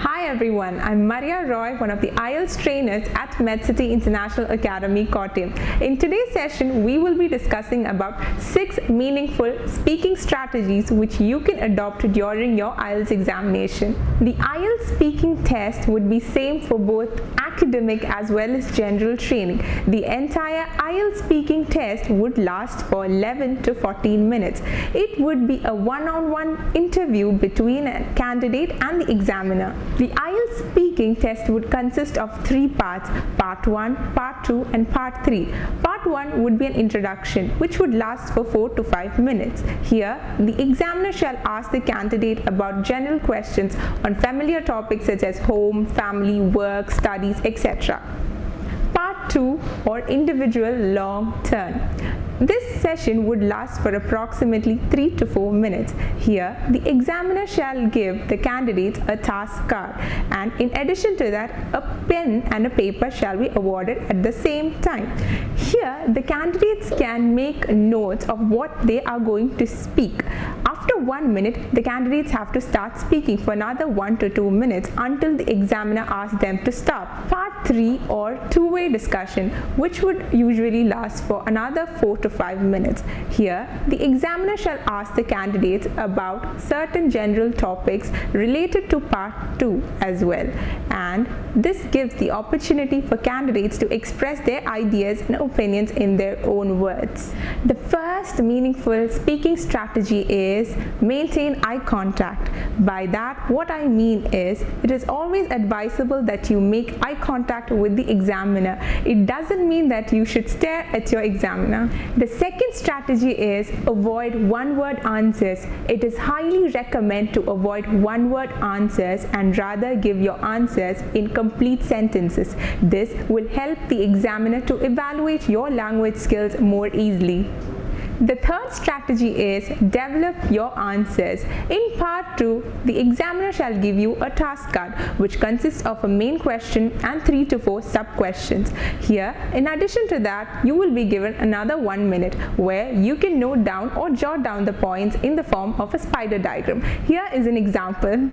Hi everyone, I'm Maria Roy, one of the IELTS trainers at MedCity International Academy, Kottayam. In today's session, we will be discussing about 6 meaningful speaking strategies which you can adopt during your IELTS examination. The IELTS speaking test would be same for both academic as well as general training. The entire IELTS speaking test would last for 11 to 14 minutes. It would be a one-on-one interview between a candidate and the examiner. The IELTS speaking test would consist of 3 parts, Part 1, Part 2 and Part 3. Part 1 would be an introduction which would last for 4 to 5 minutes. Here, the examiner shall ask the candidate about general questions on familiar topics such as home, family, work, studies, etc. Part 2 or individual long turn. This session would last for approximately 3 to 4 minutes. Here, the examiner shall give the candidates a task card, and in addition to that, a pen and a paper shall be awarded at the same time. Here, the candidates can make notes of what they are going to speak. After 1 minute, the candidates have to start speaking for another 1 to 2 minutes until the examiner asks them to stop. Part 3 or two-way discussion, which would usually last for another 4 to 5 minutes. Here, the examiner shall ask the candidates about certain general topics related to Part 2 as well, and this gives the opportunity for candidates to express their ideas and opinions in their own words. The first meaningful speaking strategy is maintain eye contact. By that, what I mean is, it is always advisable that you make eye contact with the examiner. It doesn't mean that you should stare at your examiner. The second strategy is avoid one-word answers. It is highly recommended to avoid one-word answers and rather give your answers in complete sentences. This will help the examiner to evaluate your language skills more easily. The third strategy is develop your answers. In Part 2, the examiner shall give you a task card which consists of a main question and 3 to 4 sub-questions. Here, in addition to that, you will be given another 1 minute where you can note down or jot down the points in the form of a spider diagram. Here is an example.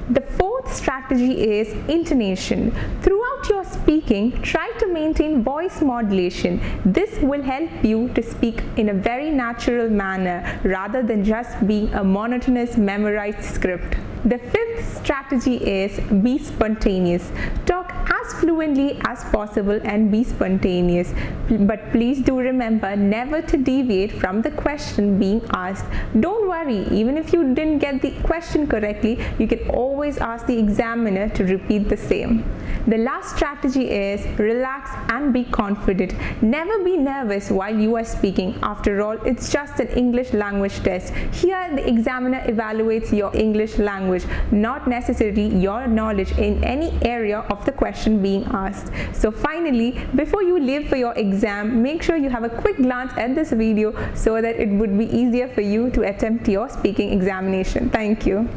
The fourth strategy is intonation. Throughout your speaking, try to maintain voice modulation. This will help you to speak in a very natural manner rather than just being a monotonous memorized script. The fifth strategy is be spontaneous. Talk as fluently as possible and be spontaneous. But please do remember never to deviate from the question being asked. Don't worry, even if you didn't get the question correctly, you can always ask the examiner to repeat the same. The last strategy is relax and be confident. Never be nervous while you are speaking. After all, it's just an English language test. Here, the examiner evaluates your English language, not necessarily your knowledge in any area of the question being asked. So finally, before you leave for your exam, make sure you have a quick glance at this video so that it would be easier for you to attempt your speaking examination. Thank you.